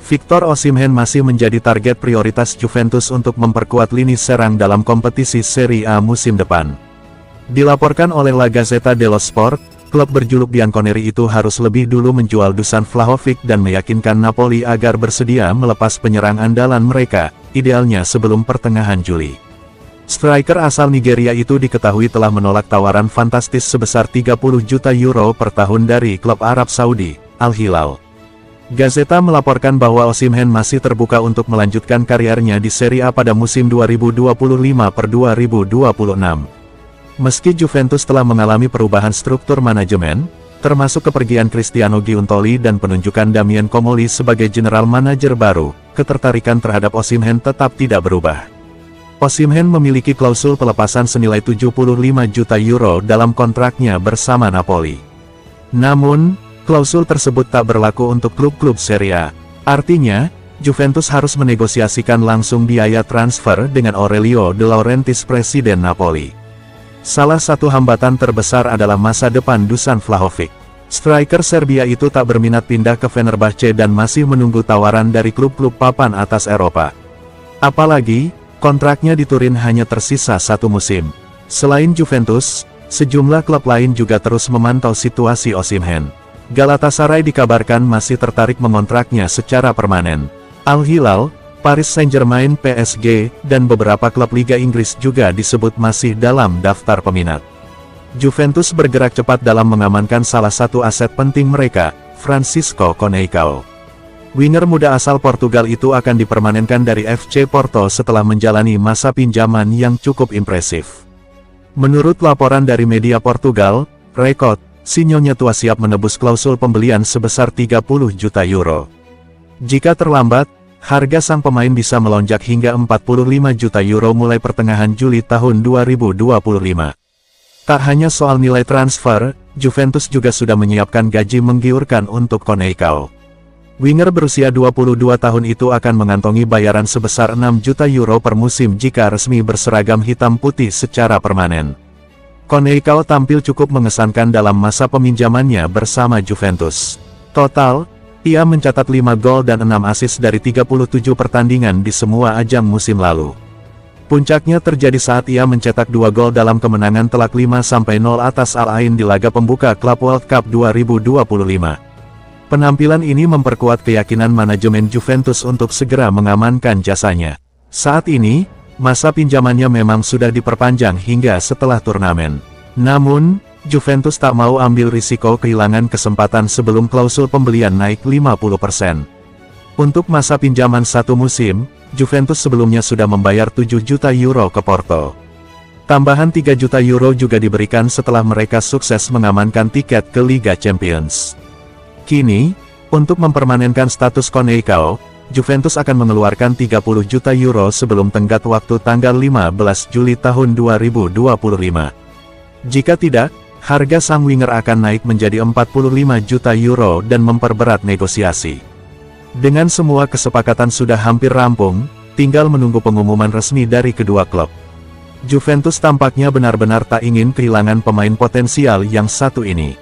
Victor Osimhen masih menjadi target prioritas Juventus untuk memperkuat lini serang dalam kompetisi Serie A musim depan. Dilaporkan oleh La Gazzetta dello Sport, klub berjuluk Bianconeri itu harus lebih dulu menjual Dusan Vlahovic dan meyakinkan Napoli agar bersedia melepas penyerang andalan mereka, idealnya sebelum pertengahan Juli. Striker asal Nigeria itu diketahui telah menolak tawaran fantastis sebesar 30 juta euro per tahun dari klub Arab Saudi, Al Hilal. Gazeta melaporkan bahwa Osimhen masih terbuka untuk melanjutkan kariernya di Serie A pada musim 2025/2026. Meski Juventus telah mengalami perubahan struktur manajemen, termasuk kepergian Cristiano Giuntoli dan penunjukan Damien Comolli sebagai general manager baru, ketertarikan terhadap Osimhen tetap tidak berubah. Osimhen memiliki klausul pelepasan senilai 75 juta euro dalam kontraknya bersama Napoli. Namun, klausul tersebut tak berlaku untuk klub-klub Serie A. Artinya, Juventus harus menegosiasikan langsung biaya transfer dengan Aurelio De Laurentiis, presiden Napoli. Salah satu hambatan terbesar adalah masa depan Dusan Vlahovic. Striker Serbia itu tak berminat pindah ke Fenerbahce dan masih menunggu tawaran dari klub-klub papan atas Eropa. Apalagi, kontraknya di Turin hanya tersisa 1 musim. Selain Juventus, sejumlah klub lain juga terus memantau situasi Osimhen. Galatasaray dikabarkan masih tertarik mengontraknya secara permanen. Al Hilal, Paris Saint-Germain, PSG, dan beberapa klub Liga Inggris juga disebut masih dalam daftar peminat. Juventus bergerak cepat dalam mengamankan salah satu aset penting mereka, Francisco Conceicao. Winger muda asal Portugal itu akan dipermanenkan dari FC Porto setelah menjalani masa pinjaman yang cukup impresif. Menurut laporan dari media Portugal, Record, Sinyonya tua siap menebus klausul pembelian sebesar 30 juta euro. Jika terlambat, harga sang pemain bisa melonjak hingga 45 juta euro mulai pertengahan Juli tahun 2025. Tak hanya soal nilai transfer, Juventus juga sudah menyiapkan gaji menggiurkan untuk Conceicao. Winger berusia 22 tahun itu akan mengantongi bayaran sebesar 6 juta euro per musim jika resmi berseragam hitam putih secara permanen. Conceicao tampil cukup mengesankan dalam masa peminjamannya bersama Juventus. Total, ia mencatat 5 gol dan 6 assist dari 37 pertandingan di semua ajang musim lalu. Puncaknya terjadi saat ia mencetak 2 gol dalam kemenangan telak 5-0 atas Al Ain di laga pembuka Club World Cup 2025. Penampilan ini memperkuat keyakinan manajemen Juventus untuk segera mengamankan jasanya. Saat ini, masa pinjamannya memang sudah diperpanjang hingga setelah turnamen. Namun, Juventus tak mau ambil risiko kehilangan kesempatan sebelum klausul pembelian naik 50%. Untuk masa pinjaman 1 musim, Juventus sebelumnya sudah membayar 7 juta euro ke Porto. Tambahan 3 juta euro juga diberikan setelah mereka sukses mengamankan tiket ke Liga Champions. Kini, untuk mempermanenkan status Conceicao, Juventus akan mengeluarkan 30 juta euro sebelum tenggat waktu tanggal 15 Juli tahun 2025. Jika tidak, harga sang winger akan naik menjadi 45 juta euro dan memperberat negosiasi. Dengan semua kesepakatan sudah hampir rampung, tinggal menunggu pengumuman resmi dari kedua klub. Juventus tampaknya benar-benar tak ingin kehilangan pemain potensial yang satu ini.